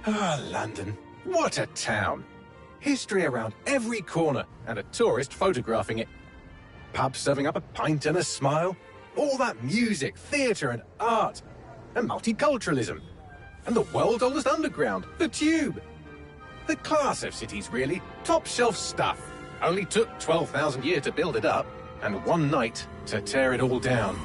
Ah, London. What a town. History around every corner, and a tourist photographing it. Pubs serving up a pint and a smile. All that music, theatre and art. And multiculturalism. And the world's oldest underground, the Tube. The class of cities, really. Top shelf stuff. Only took 12,000 years to build it up, and one night to tear it all down.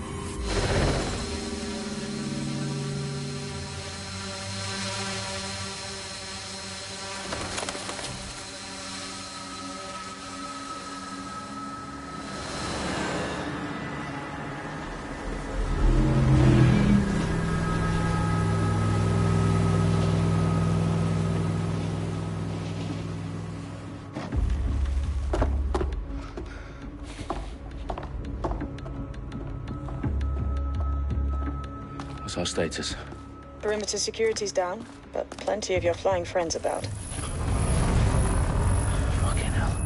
What's our status? Perimeter security's down, but plenty of your flying friends about. Fucking hell.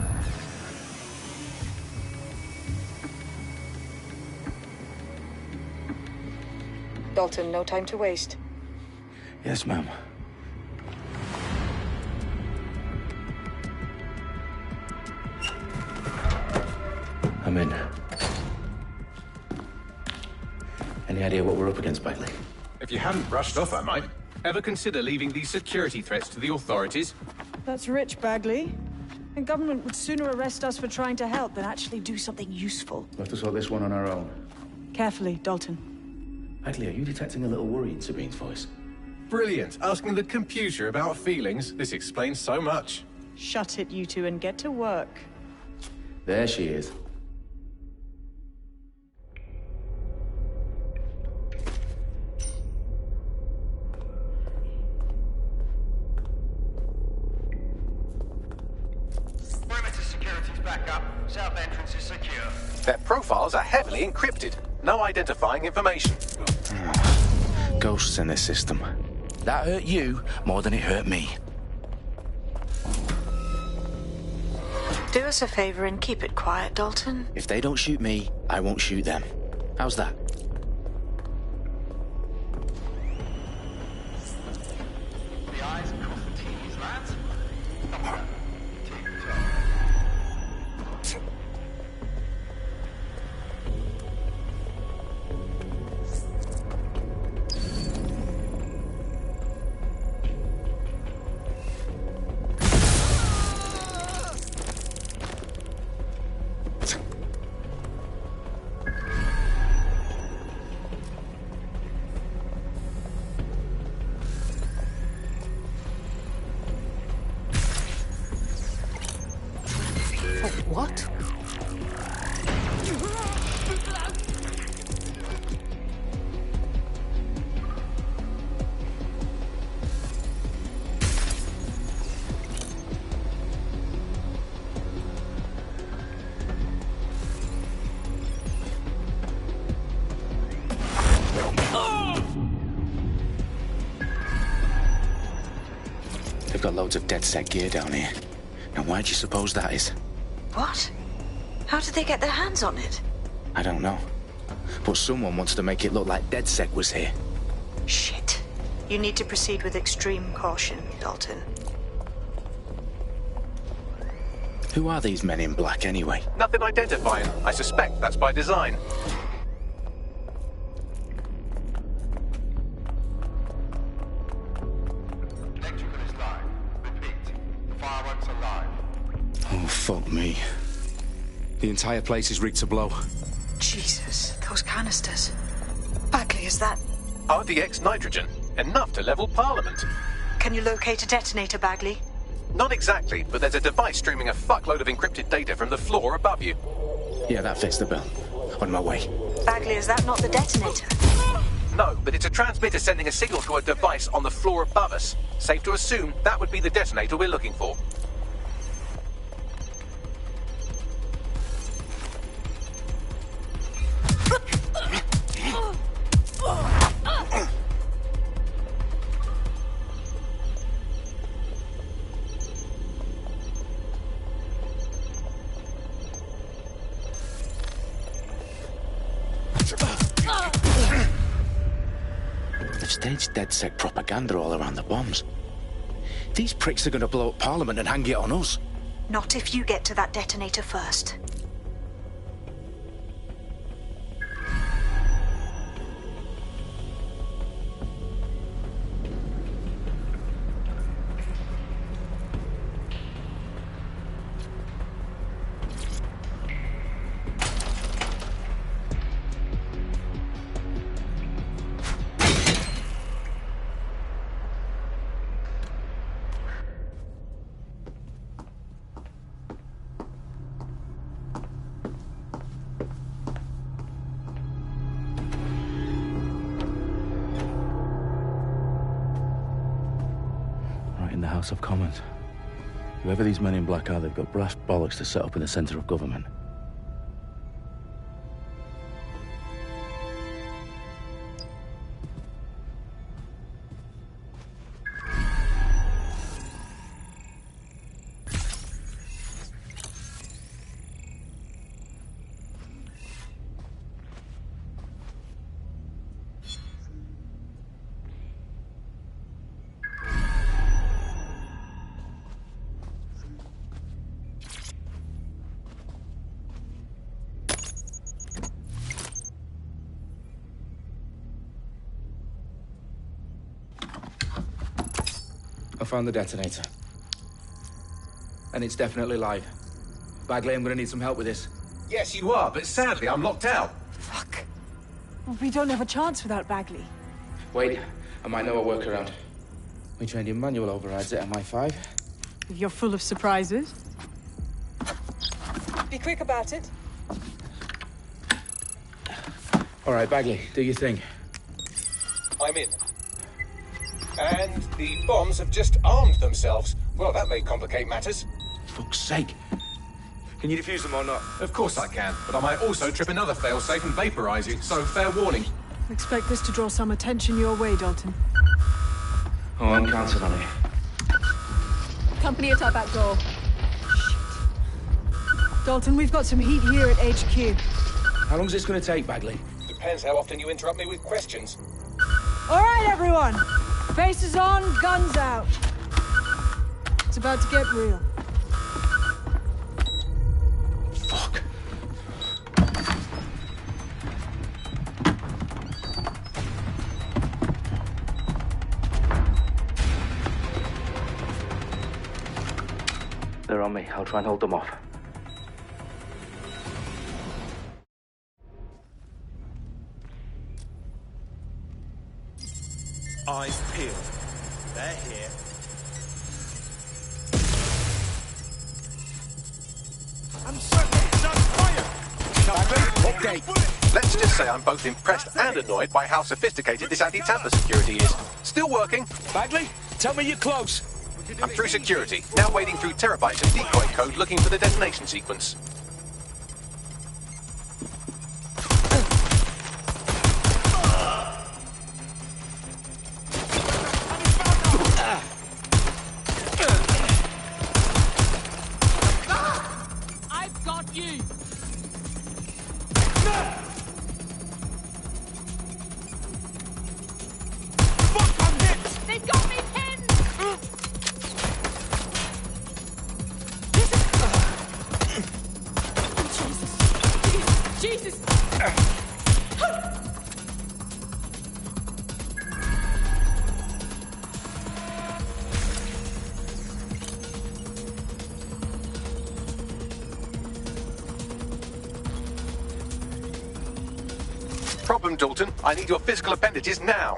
Dalton, no time to waste. Yes, ma'am. I'm in. Any idea what we're up against, Bagley? If you hadn't brushed off, I might. Ever consider leaving these security threats to the authorities? That's rich, Bagley. The government would sooner arrest us for trying to help than actually do something useful. We'll have to sort this one on our own. Carefully, Dalton. Bagley, are you detecting a little worry in Sabine's voice? Brilliant. Asking the computer about feelings. This explains so much. Shut it, you two, and get to work. There she is. South entrance is secure. Their profiles are heavily encrypted. No identifying information. Ghosts in this system. That hurt you more than it hurt me. Do us a favor and keep it quiet, Dalton. If they don't shoot me, I won't shoot them. How's that? The eyes cross the T's, lads. What? They've got loads of DedSec gear down here. Now why do you suppose that is? What? How did they get their hands on it? I don't know. But someone wants to make it look like DedSec was here. Shit. You need to proceed with extreme caution, Dalton. Who are these men in black anyway? Nothing identifying. I suspect that's by design. Electrical is live. Repeat. Fireworks are live. Oh, fuck me. The entire place is rigged to blow. Jesus, those canisters. Bagley, is that... RDX nitrogen. Enough to level Parliament. Can you locate a detonator, Bagley? Not exactly, but there's a device streaming a fuckload of encrypted data from the floor above you. Yeah, that fits the bill. On my way. Bagley, is that not the detonator? No, but it's a transmitter sending a signal to a device on the floor above us. Safe to assume that would be the detonator we're looking for. They've staged DedSec propaganda all around the bombs. These pricks are going to blow up Parliament and hang it on us. Not if you get to that detonator first. In the House of Commons. Whoever these men in black are, they've got brass bollocks to set up in the centre of government. I found the detonator. And it's definitely live. Bagley, I'm gonna need some help with this. Yes, you are, but sadly, I'm locked out. Fuck. We don't have a chance without Bagley. Wait, I might know a workaround. We trained in manual overrides at MI5. You're full of surprises. Be quick about it. All right, Bagley, do your thing. I'm in. And the bombs have just armed themselves. Well, that may complicate matters. Fuck's sake. Can you defuse them or not? Of course I can, but I might also trip another failsafe and vaporize you, so fair warning. Expect this to draw some attention your way, Dalton. Oh, I'm counting on it. Company at our back door. Shit. Dalton, we've got some heat here at HQ. How long's this gonna take, Bagley? Depends how often you interrupt me with questions. All right, everyone. Faces on, guns out. It's about to get real. Fuck. They're on me. I'll try and hold them off. Eyes peeled. They're here. I'm certain it's on fire! Update. Let's just say I'm both impressed and annoyed by how sophisticated this anti-tamper security is. Still working. Bagley, tell me you're close. I'm through security, now wading through terabytes of decoy code looking for the detonation sequence. I've got you! Fuck, I'm hit! They've got me pinned! Jesus! Problem, Dalton. I need your physical appendages now.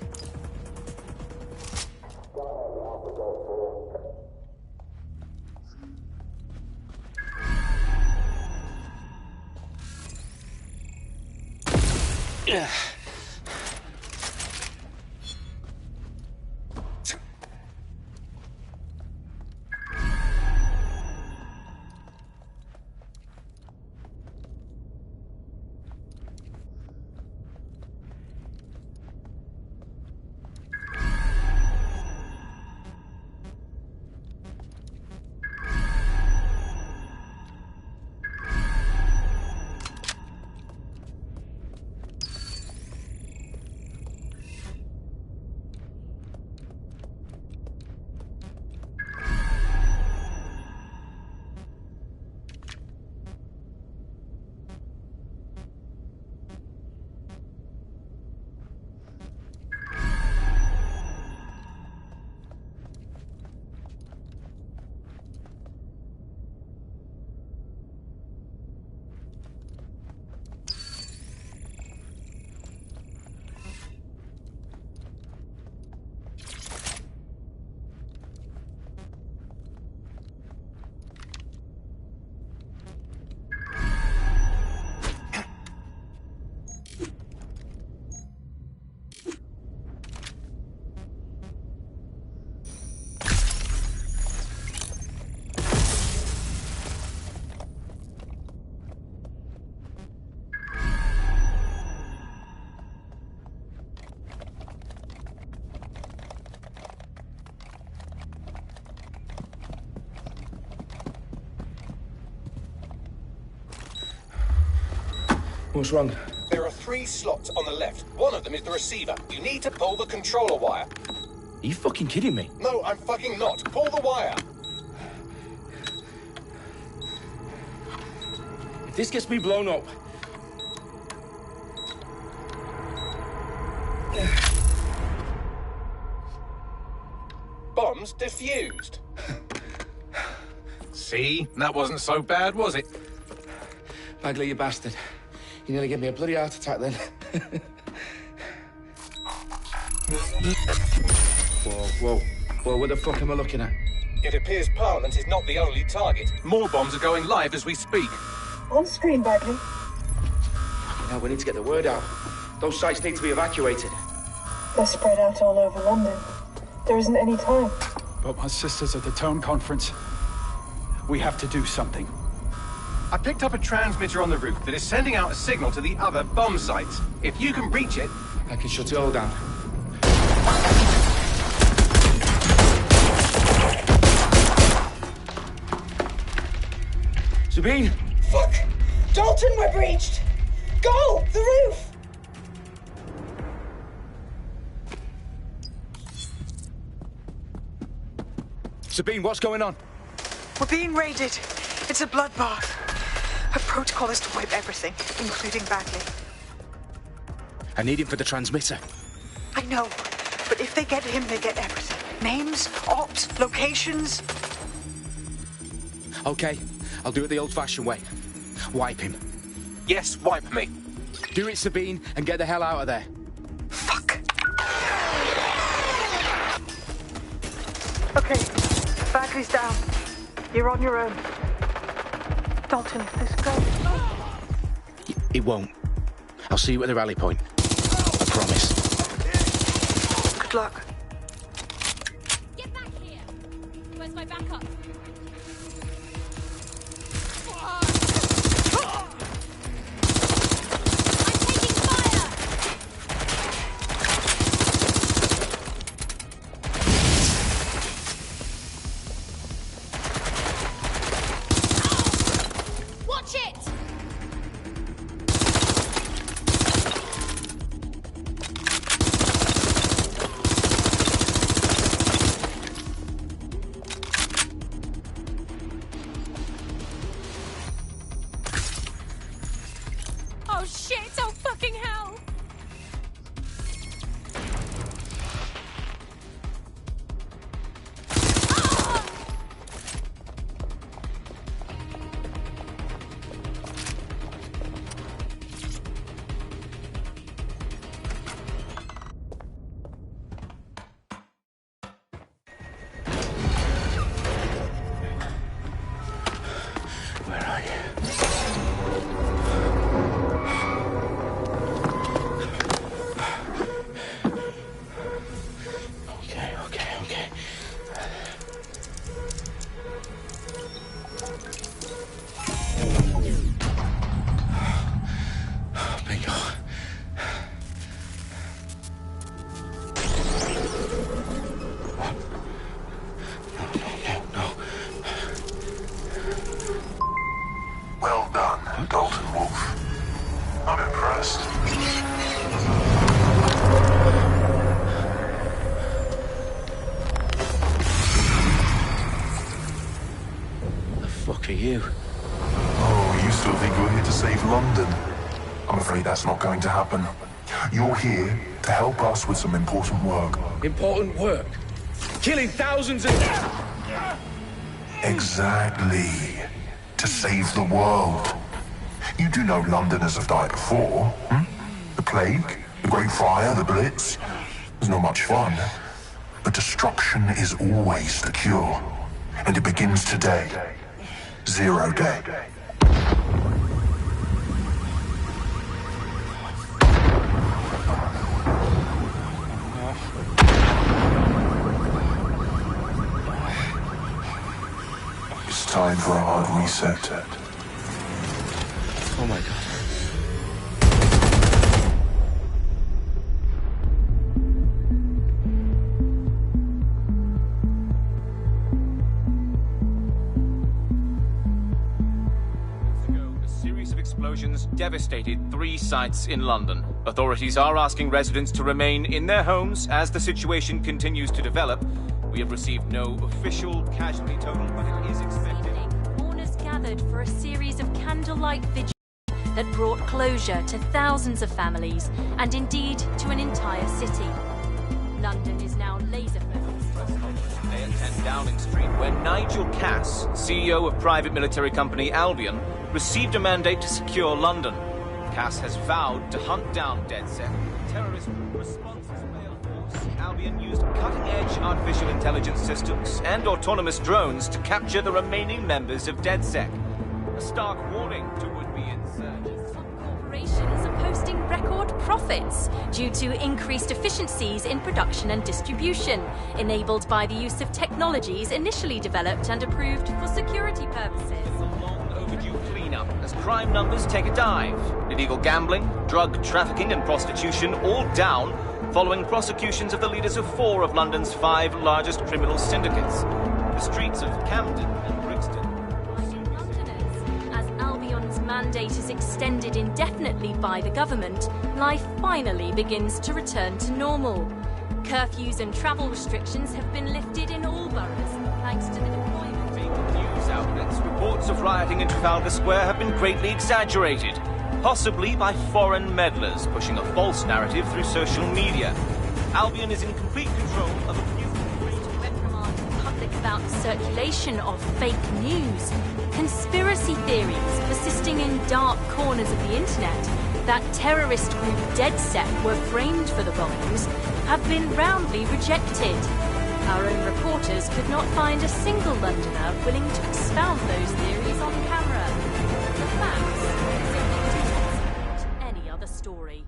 What's wrong? There are 3 slots on the left. One of them is the receiver. You need to pull the controller wire. Are you fucking kidding me? No, I'm fucking not. Pull the wire. If this gets me blown up... Bombs defused. See? That wasn't so bad, was it? Bagley, you bastard. You nearly gave me a bloody heart attack then. Whoa. What the fuck am I looking at? It appears Parliament is not the only target. More bombs are going live as we speak. On screen, Bagley. Now we need to get the word out. Those sites need to be evacuated. They're spread out all over London. There isn't any time. But my sister's at the town conference. We have to do something. I picked up a transmitter on the roof that is sending out a signal to the other bomb sites. If you can reach it... I can shut it all down. Sabine! Fuck! Dalton, we're breached! Go! The roof! Sabine, what's going on? We're being raided. It's a bloodbath. Her protocol is to wipe everything, including Bagley. I need him for the transmitter. I know, but if they get him, they get everything. Names, ops, locations. Okay, I'll do it the old-fashioned way. Wipe him. Yes, wipe me. Do it, Sabine, and get the hell out of there. Fuck. Okay, Bagley's down. You're on your own. Dalton, if this goes... It won't. I'll see you at the rally point. I promise. Good luck. Get back here! Where's my backup? Oh shit, oh fucking hell! Where are you? Okay. Bingo. No. Well done, Dalton Wolf. I'm impressed. The fuck are you? Oh, you still think you're here to save London? I'm afraid that's not going to happen. You're here to help us with some important work. Important work? Killing thousands of... Exactly. To save the world. You do know Londoners have died before, hmm? The plague, the Great Fire, the Blitz. It's not much fun. But destruction is always the cure. And it begins today. 0 day. It's time for a hard reset. Oh my god. A series Massive explosions devastated 3 sites in London. Authorities are asking residents to remain in their homes as the situation continues to develop. We have received no official casualty total, but it is expected. Mourners gathered for a series of candlelight vigils that brought closure to thousands of families and indeed to an entire city. London is now laser-focused. They at 10 Downing Street, where Nigel Cass, CEO of private military company Albion, received a mandate to secure London. Cass has vowed to hunt down DedSec. Terrorist responses failed force. Albion used cutting-edge artificial intelligence systems and autonomous drones to capture the remaining members of DedSec. A stark warning to would-be insurgents. Corporations are posting record profits due to increased efficiencies in production and distribution, enabled by the use of technologies initially developed and approved for security purposes. Overdue cleanup as crime numbers take a dive. Illegal gambling, drug trafficking and prostitution all down following prosecutions of the leaders of 4 of London's 5 largest criminal syndicates. The streets of Camden and Brixton. As Albion's mandate is extended indefinitely by the government, life finally begins to return to normal. Curfews and travel restrictions have been lifted in all boroughs, thanks to the deployment. News outlets, reports of rioting in Trafalgar Square have been greatly exaggerated, possibly by foreign meddlers pushing a false narrative through social media. Albion is in complete control of a new reprimand the public about the circulation of fake news, conspiracy theories persisting in dark corners of the internet that terrorist group DedSec were framed for the bombings have been roundly rejected. Our own reporters could not find a single Londoner willing to expound those theories on camera. The facts simply support any other story.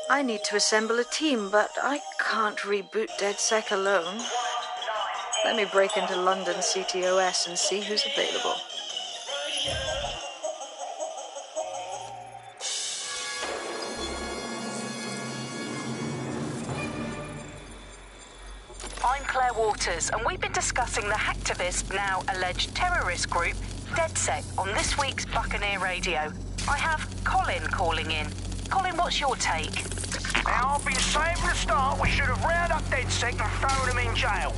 I need to assemble a team, but I can't reboot DedSec alone. Let me break into London CTOS and see who's available. I'm Claire Waters, and we've been discussing the hacktivist, now alleged terrorist group, DedSec, on this week's Buccaneer Radio. I have Colin calling in. Colin, what's your take? Now, I've been saying from the start we should have rounded up DedSec and thrown them in jail.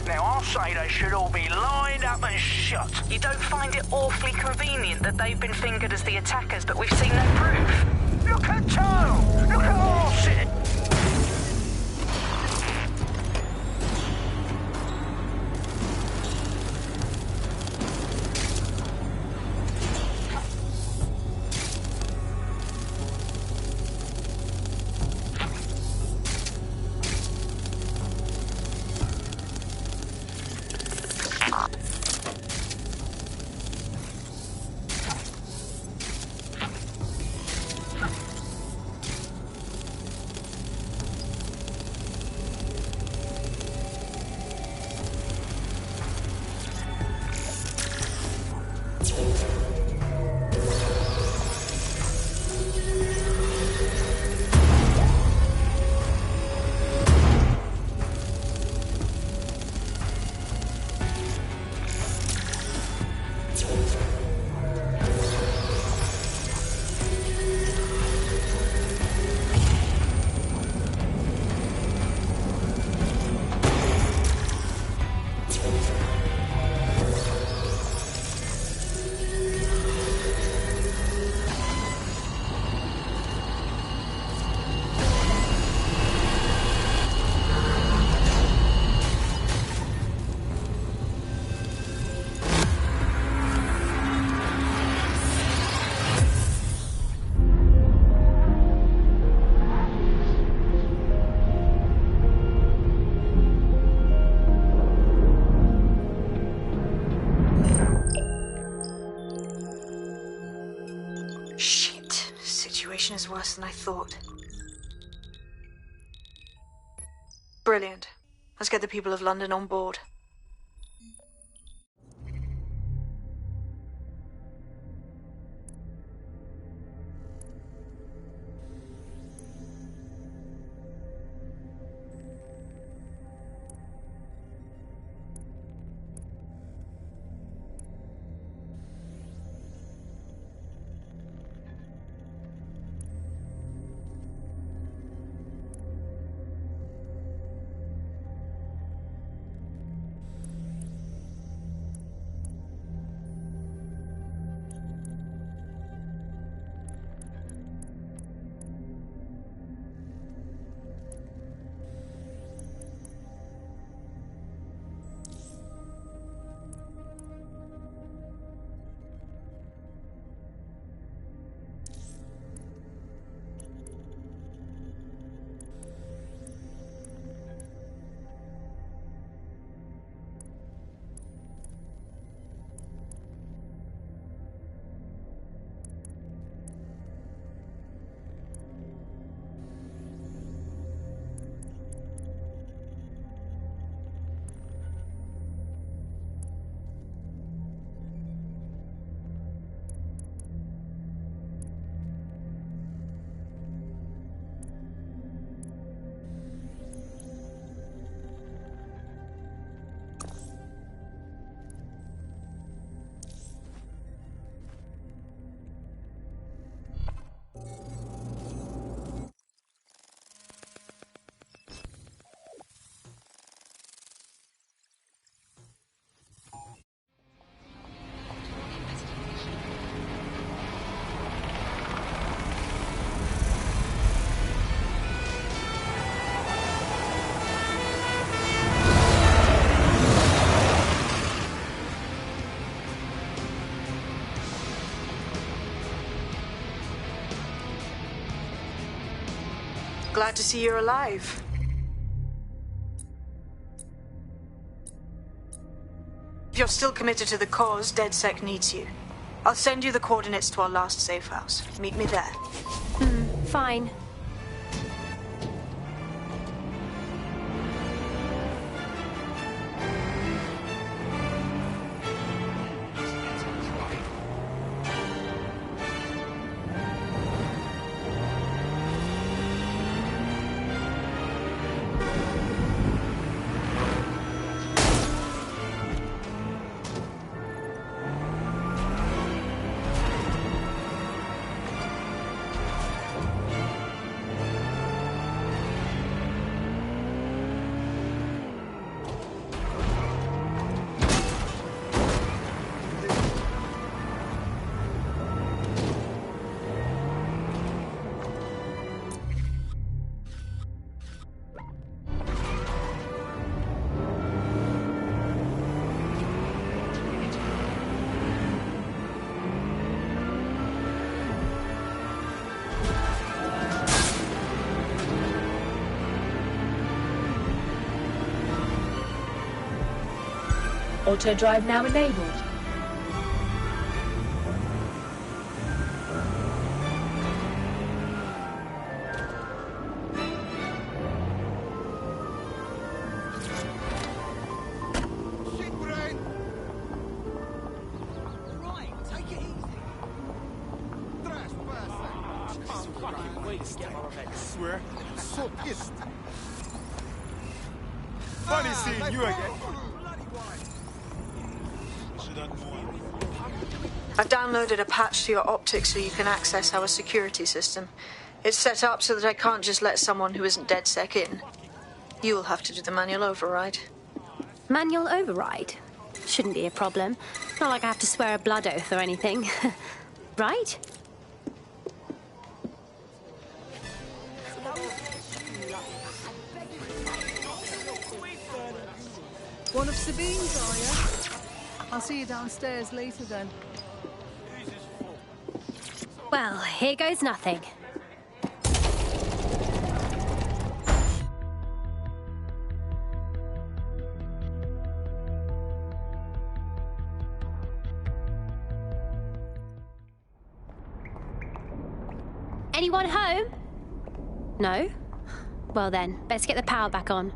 Now, I'll say they should all be lined up and shot. You don't find it awfully convenient that they've been fingered as the attackers, but we've seen no proof? Look at Tom! Look at Arsene! Is worse than I thought. Brilliant. Let's get the people of London on board. Glad to see you're alive. If you're still committed to the cause, DedSec needs you. I'll send you the coordinates to our last safe house. Meet me there. Fine. Auto drive now enabled. Swear, I'm so pissed. Funny seeing you again. I've downloaded a patch to your optics so you can access our security system. It's set up so that I can't just let someone who isn't DedSec in. You'll have to do the manual override. Manual override? Shouldn't be a problem. Not like I have to swear a blood oath or anything. Right? One of Sabine's, are you? I'll see you downstairs later then. Well, here goes nothing. Anyone home? No? Well then, let's get the power back on.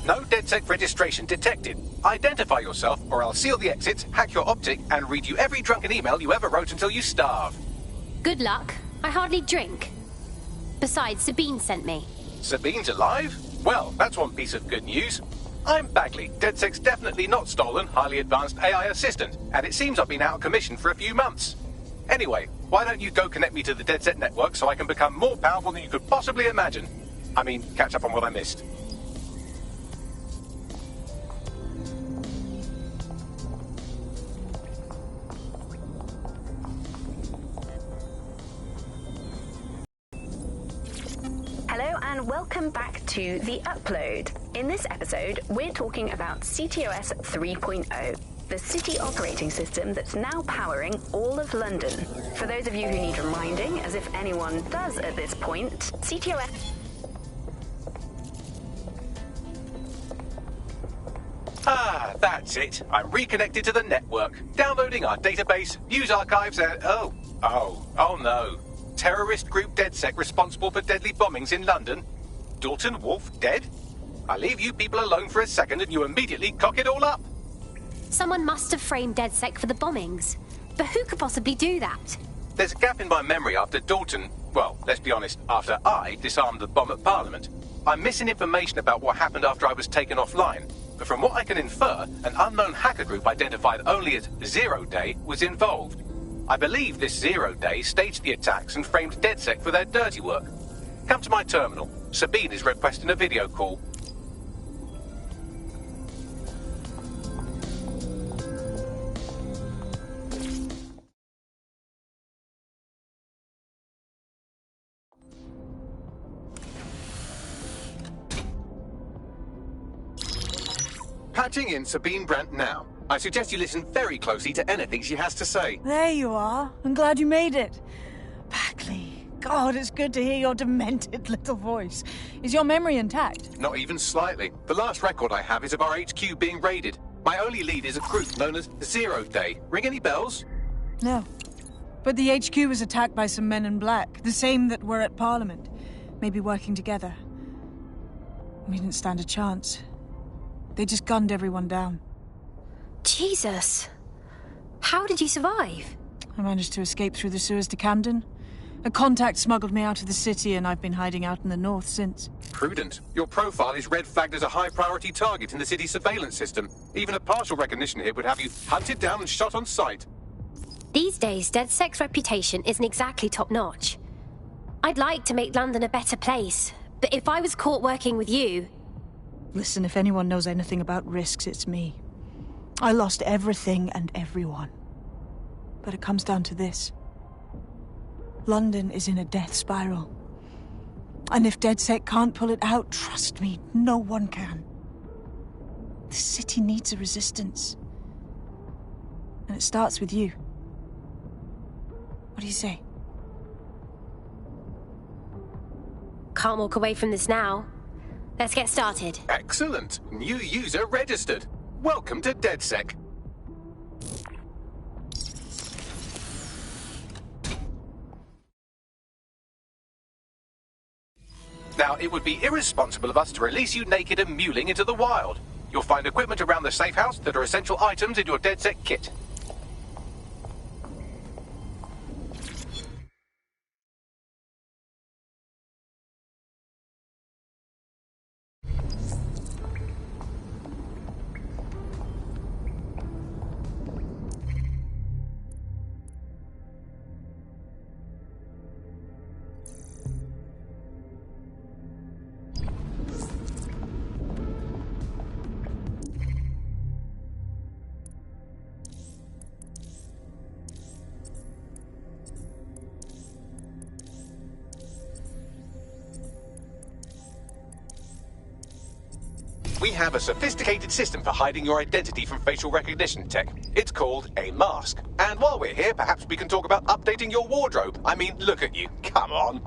No DedSec registration detected. Identify yourself, or I'll seal the exits, hack your optic, and read you every drunken email you ever wrote until you starve. Good luck. I hardly drink. Besides, Sabine sent me. Sabine's alive? Well, that's one piece of good news. I'm Bagley, DedSec's definitely not stolen, highly advanced AI assistant, and it seems I've been out of commission for a few months. Anyway, why don't you go connect me to the DedSec network so I can become more powerful than you could possibly imagine? I mean, catch up on what I missed. Hello and welcome back to The Upload. In this episode, we're talking about CTOS 3.0, the city operating system that's now powering all of London. For those of you who need reminding, as if anyone does at this point, CTOS... Ah, that's it. I'm reconnected to the network, downloading our database, news archives, and... Oh no. Terrorist group DedSec responsible for deadly bombings in London? Dalton Wolfe dead? I leave you people alone for a second and you immediately cock it all up. Someone must have framed DedSec for the bombings. But who could possibly do that? There's a gap in my memory after Dalton... Well, let's be honest, after I disarmed the bomb at Parliament. I'm missing information about what happened after I was taken offline. But from what I can infer, an unknown hacker group identified only as Zero Day was involved. I believe this Zero Day staged the attacks and framed DedSec for their dirty work. Come to my terminal. Sabine is requesting a video call. Patching in Sabine Brandt now. I suggest you listen very closely to anything she has to say. There you are. I'm glad you made it. Bagley. God, it's good to hear your demented little voice. Is your memory intact? Not even slightly. The last record I have is of our HQ being raided. My only lead is a group known as Zero Day. Ring any bells? No. But the HQ was attacked by some men in black, the same that were at Parliament. Maybe working together. We didn't stand a chance. They just gunned everyone down. Jesus. How did you survive? I managed to escape through the sewers to Camden. A contact smuggled me out of the city, and I've been hiding out in the north since. Prudent. Your profile is red flagged as a high-priority target in the city's surveillance system. Even a partial recognition hit would have you hunted down and shot on sight. These days, DedSec's reputation isn't exactly top-notch. I'd like to make London a better place, but if I was caught working with you... Listen, if anyone knows anything about risks, it's me. I lost everything and everyone. But it comes down to this. London is in a death spiral. And if DedSec can't pull it out, trust me, no one can. The city needs a resistance. And it starts with you. What do you say? Can't walk away from this now. Let's get started. Excellent. New user registered. Welcome to DedSec. Now, it would be irresponsible of us to release you naked and mewling into the wild. You'll find equipment around the safe house that are essential items in your DedSec kit. We have a sophisticated system for hiding your identity from facial recognition tech. It's called a mask. And while we're here, perhaps we can talk about updating your wardrobe. I mean, look at you. Come on.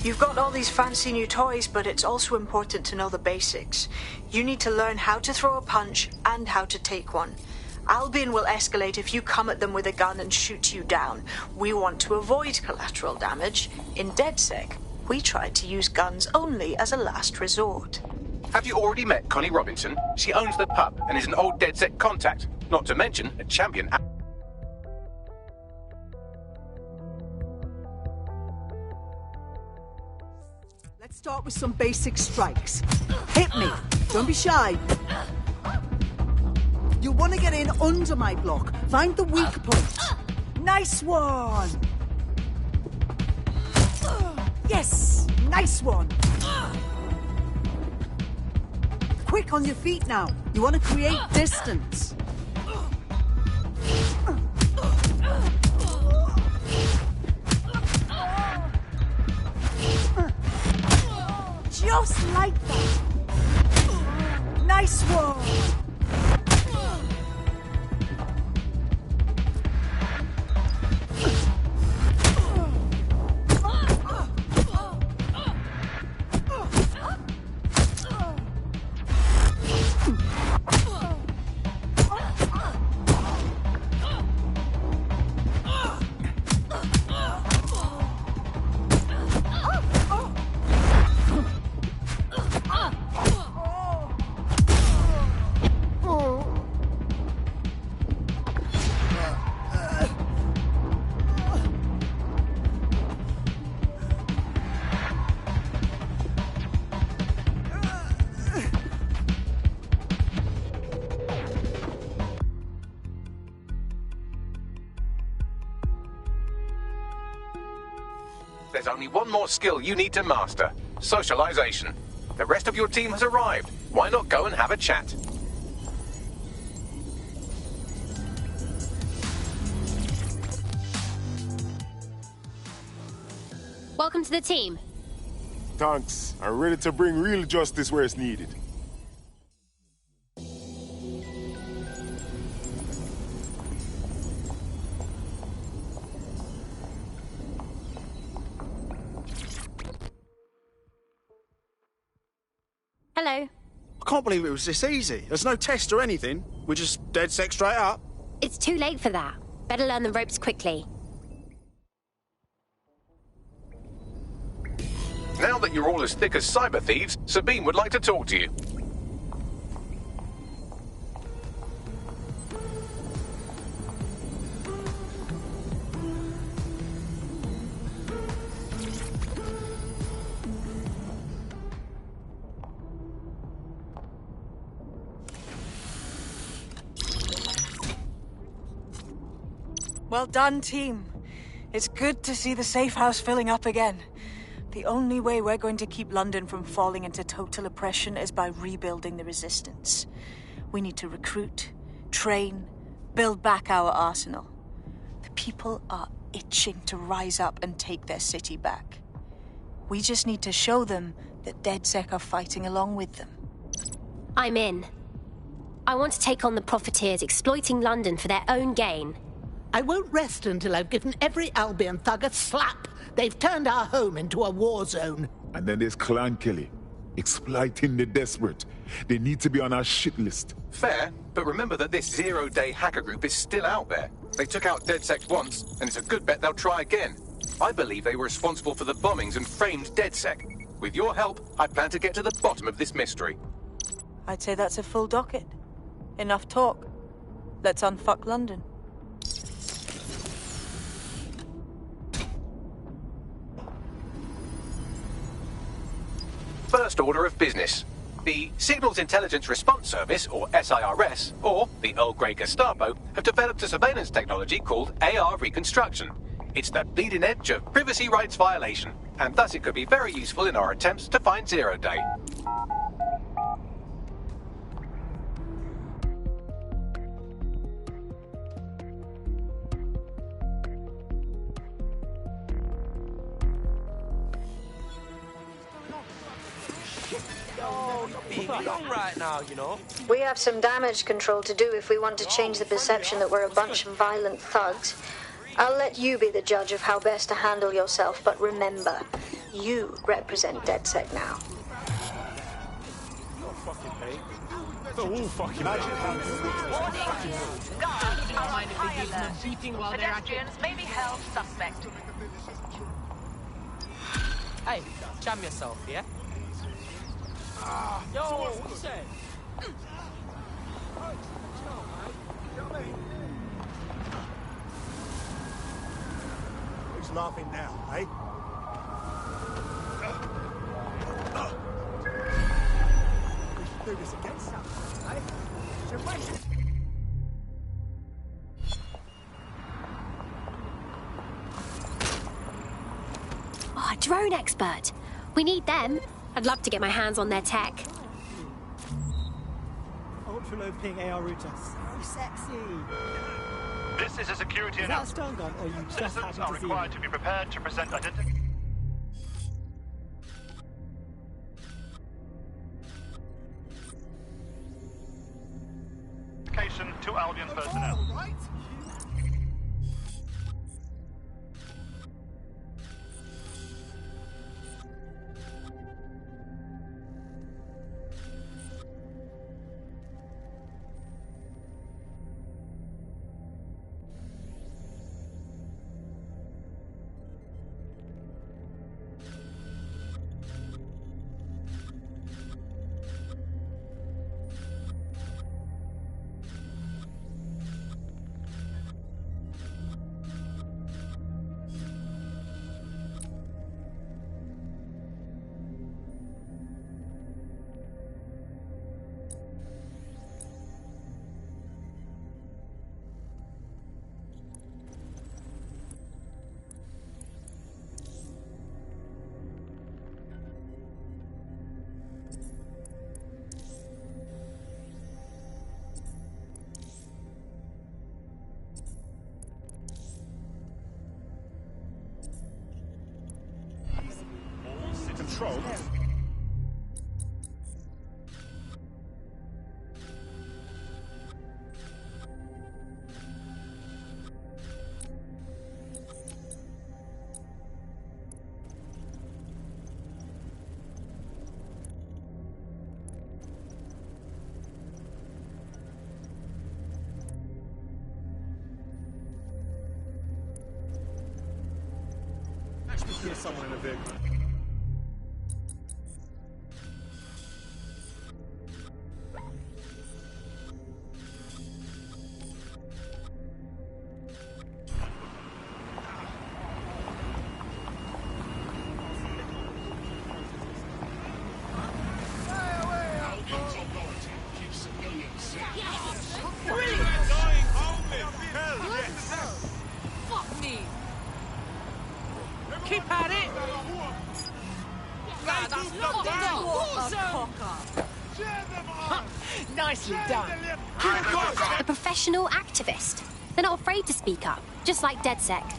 You've got all these fancy new toys, but it's also important to know the basics. You need to learn how to throw a punch and how to take one. Albion will escalate if you come at them with a gun and shoot you down. We want to avoid collateral damage. In DedSec, we try to use guns only as a last resort. Have you already met Connie Robinson? She owns the pub and is an old DedSec contact. Not to mention a champion. Let's start with some basic strikes. Hit me. Don't be shy. You'll want to get in under my block. Find the weak point. Nice one. Yes, nice one. Quick on your feet now. You want to create distance. Just like that. Nice one. There's only one more skill you need to master. Socialization. The rest of your team has arrived. Why not go and have a chat? Welcome to the team. Thanks. I'm ready to bring real justice where it's needed. Hello. I can't believe it was this easy. There's no test or anything. We're just dead sec straight up. It's too late for that. Better learn the ropes quickly. Now that you're all as thick as cyber thieves, Sabine would like to talk to you. Well done, team. It's good to see the safe house filling up again. The only way we're going to keep London from falling into total oppression is by rebuilding the resistance. We need to recruit, train, build back our arsenal. The people are itching to rise up and take their city back. We just need to show them that DedSec are fighting along with them. I'm in. I want to take on the profiteers exploiting London for their own gain. I won't rest until I've given every Albion thug a slap. They've turned our home into a war zone. And then there's Clan Kelly, exploiting the desperate. They need to be on our shit list. Fair, but remember that this zero-day hacker group is still out there. They took out DedSec once, and it's a good bet they'll try again. I believe they were responsible for the bombings and framed DedSec. With your help, I plan to get to the bottom of this mystery. I'd say that's a full docket. Enough talk. Let's unfuck London. First order of business. The Signals Intelligence Response Service, or SIRS, or the Earl Grey Gestapo, have developed a surveillance technology called AR Reconstruction. It's the bleeding edge of privacy rights violation, and thus it could be very useful in our attempts to find Zero Day. Right now, you know. We have some damage control to do if we want to change the perception that we're a bunch of violent thugs. I'll let you be the judge of how best to handle yourself, but remember, you represent DedSec now. Pedestrians may be held suspect. Hey, jam yourself, yeah? Yo, what you say? Who's laughing now, eh? We should do this again, Sam, eh? Should we? Oh, a drone expert. We need them. I'd love to get my hands on their tech. Ultra-low ping AR router. So sexy. This is a security Is that a stun gun, or you just Citizens happen are to see required it? to be prepared to present identification to Albion personnel. control. Actually, hear someone in a vehicle. Fuck me. Keep at it. Nah, that's not that. Nicely done. A professional activist. They're not afraid to speak up, just like DedSec.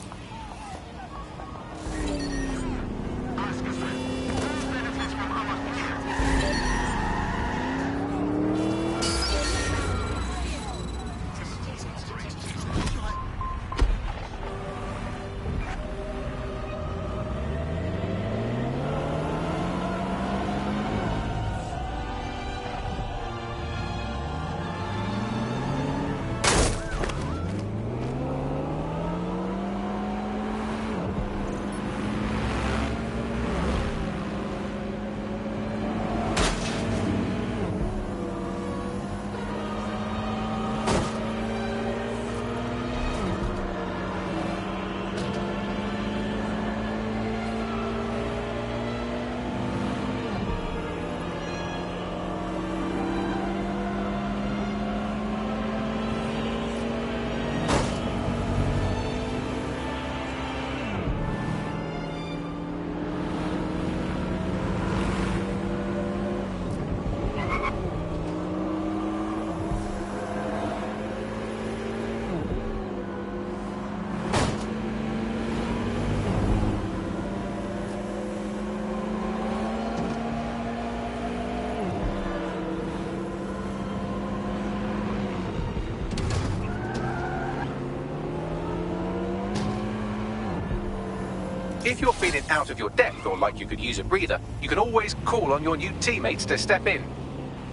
If you're feeling out of your depth or like you could use a breather, you can always call on your new teammates to step in.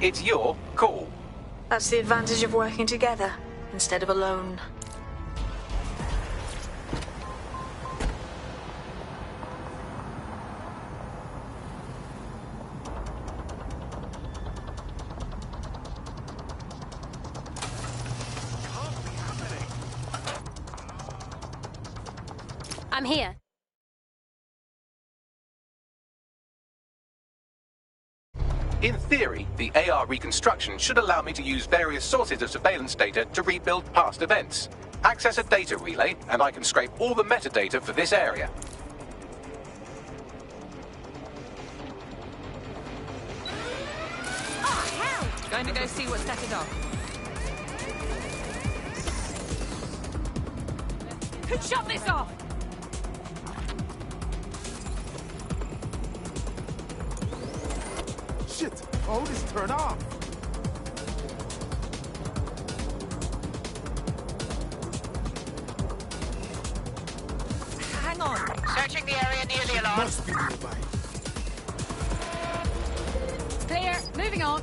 It's your call. That's the advantage of working together instead of alone. I'm here. In theory, the AR reconstruction should allow me to use various sources of surveillance data to rebuild past events. Access a data relay, and I can scrape all the metadata for this area. Oh, hell! Going to go see what's set it off. Shut this off! Shit! Oh, this turn off! Hang on. Searching the area near the alarm. Must be nearby. Clear. Moving on.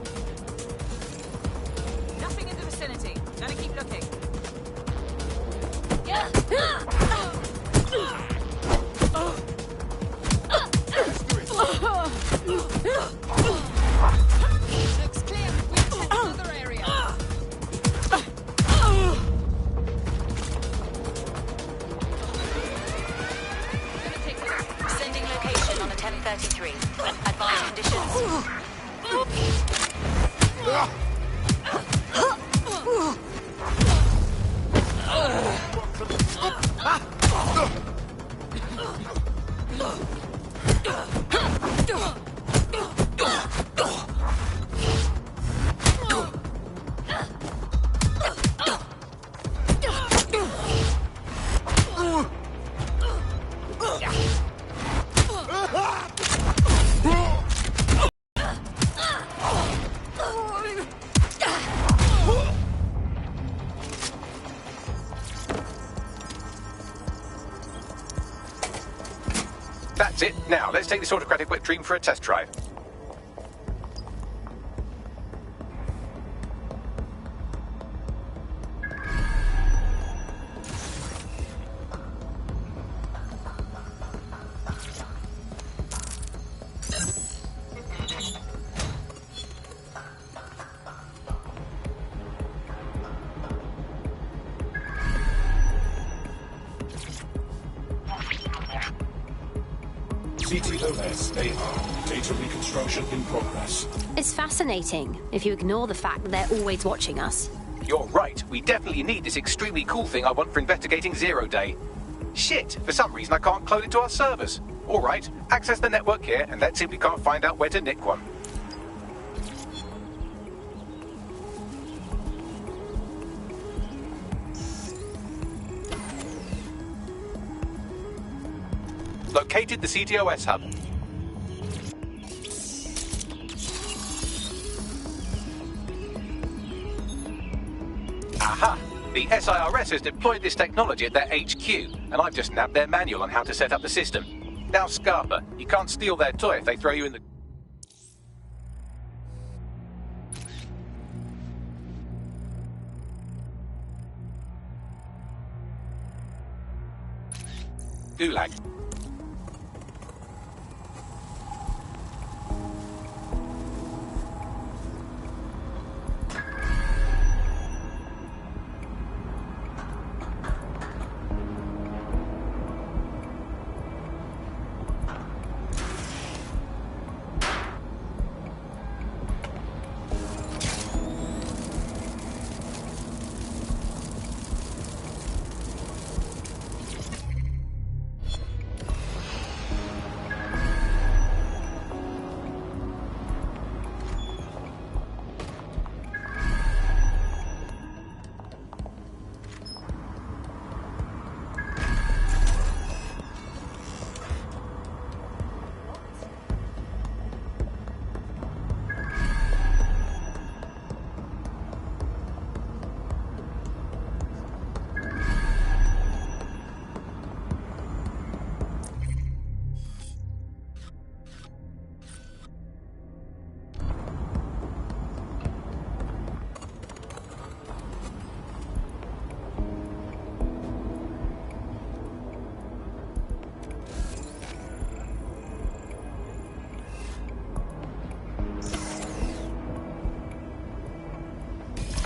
Nothing in the vicinity. Gotta keep looking. Looks clear. We'll check another area. Sending location on a 1033. Advanced conditions. That's it. Now, let's take this autocratic wet dream for a test drive. CTOS AR. Data reconstruction in progress. It's fascinating, if you ignore the fact that they're always watching us. You're right. We definitely need this extremely cool thing I want for investigating Zero Day. Shit, for some reason I can't clone it to our servers. All right, access the network here, and let's see if we can't find out where to nick one. Located the CTOS hub. Aha! The SIRS has deployed this technology at their HQ, and I've just nabbed their manual on how to set up the system. Now, Scarpa, you can't steal their toy if they throw you in the... Gulag.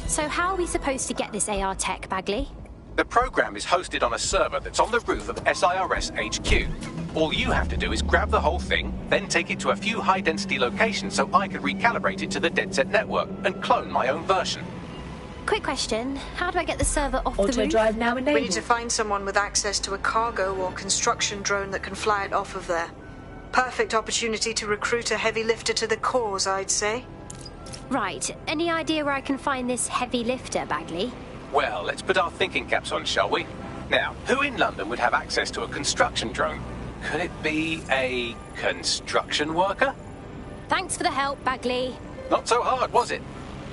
So how are we supposed to get this AR tech, Bagley? The program is hosted on a server that's on the roof of SIRS HQ. All you have to do is grab the whole thing, then take it to a few high-density locations so I can recalibrate it to the DedSec network and clone my own version. Quick question, how do I get the server off the Auto roof? drive now enabled. We need to find someone with access to a cargo or construction drone that can fly it off of there. Perfect opportunity to recruit a heavy lifter to the cause, I'd say. Right, any idea where I can find this heavy lifter, Bagley? Well, let's put our thinking caps on, shall we? Now, who in London would have access to a construction drone? Could it be a construction worker? Thanks for the help, Bagley. Not so hard, was it?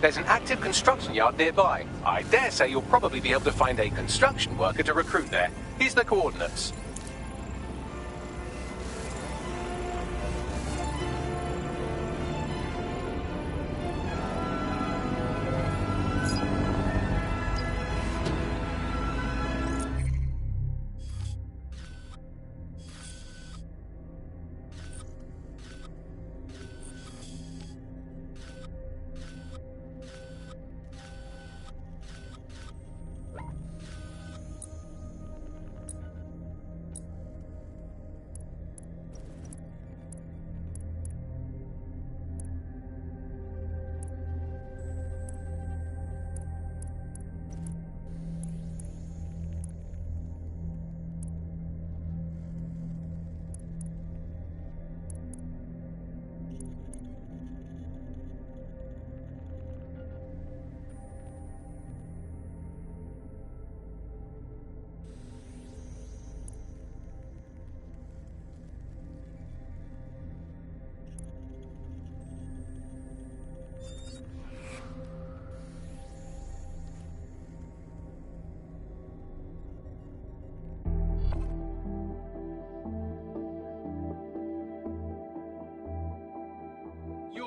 There's an active construction yard nearby. I dare say you'll probably be able to find a construction worker to recruit there. Here's the coordinates.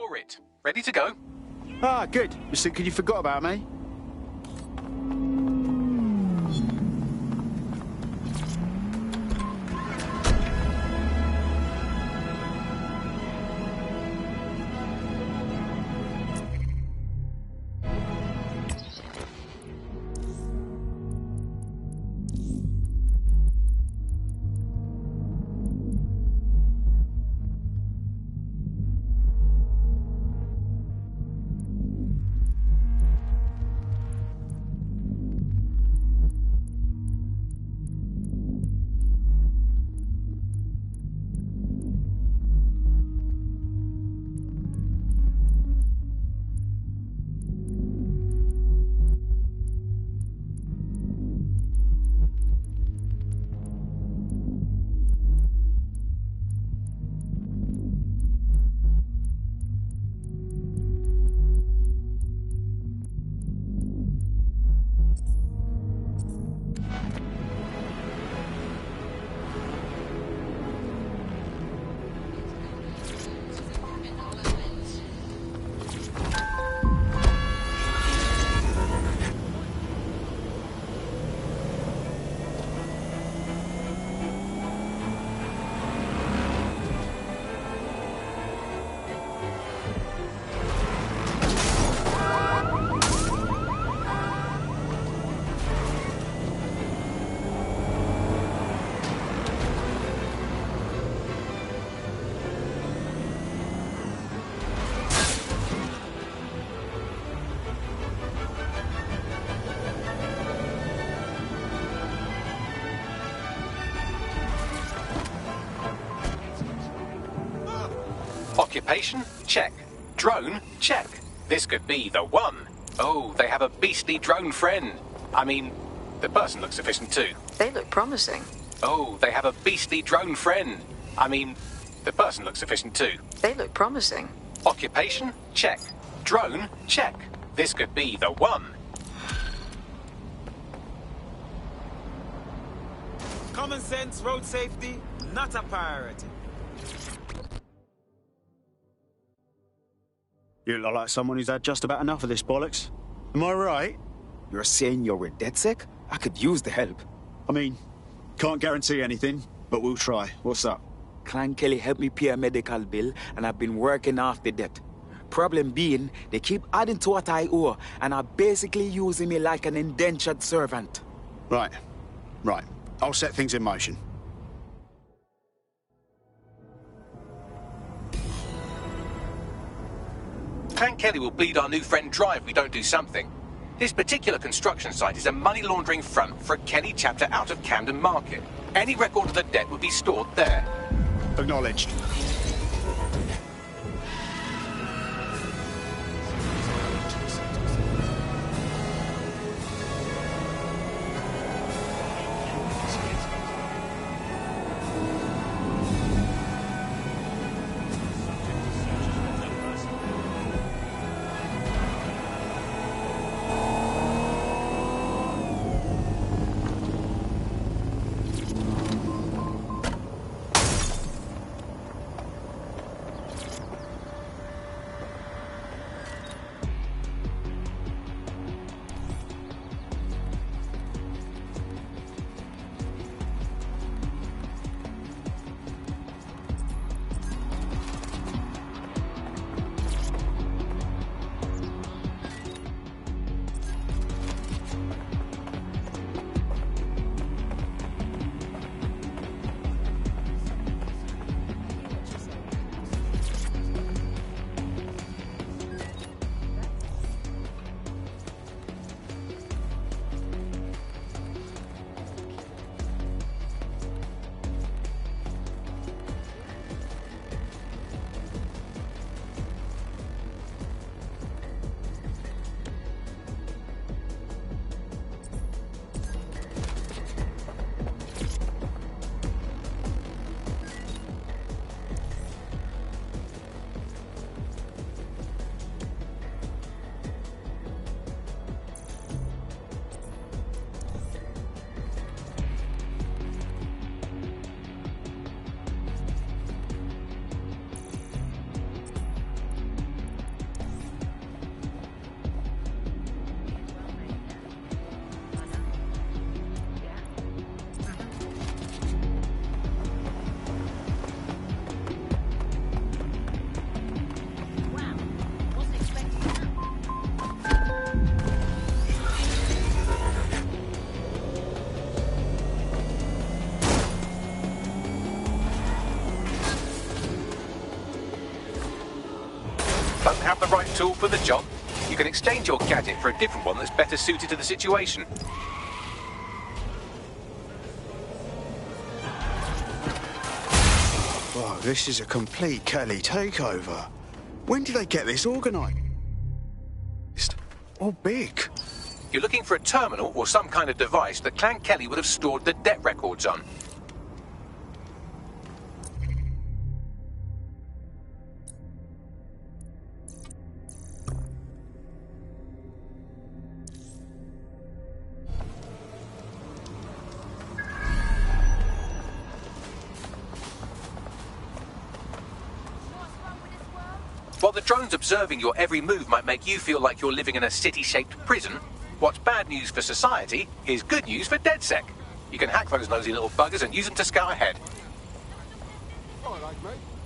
for it. Ready to go. Ah, good. You think you forgot about me? Occupation? Check. Drone? Check. This could be the one. Oh, they have a beastly drone friend. I mean, the person looks sufficient too. They look promising. Oh, they have a beastly drone friend. I mean, the person looks sufficient too. They look promising. Occupation? Check. Drone? Check. This could be the one. Common sense, road safety, not a priority. You look like someone who's had just about enough of this bollocks. Am I right? You're saying you're with DedSec? I could use the help. I mean, can't guarantee anything, but we'll try. What's up? Clan Kelly helped me pay a medical bill, and I've been working off the debt. Problem being, they keep adding to what I owe, and are basically using me like an indentured servant. Right. I'll set things in motion. Clan Kelly will bleed our new friend dry if we don't do something. This particular construction site is a money laundering front for a Kelly chapter out of Camden Market. Any record of the debt would be stored there. Acknowledged. tool for the job. You can exchange your gadget for a different one that's better suited to the situation. Wow, this is a complete Kelly takeover. When did they get this organised? Or big? You're looking for a terminal or some kind of device that Clan Kelly would have stored the debt records on. While the drones observing your every move might make you feel like you're living in a city-shaped prison, what's bad news for society is good news for DedSec. You can hack those nosy little buggers and use them to scout ahead. All right, mate.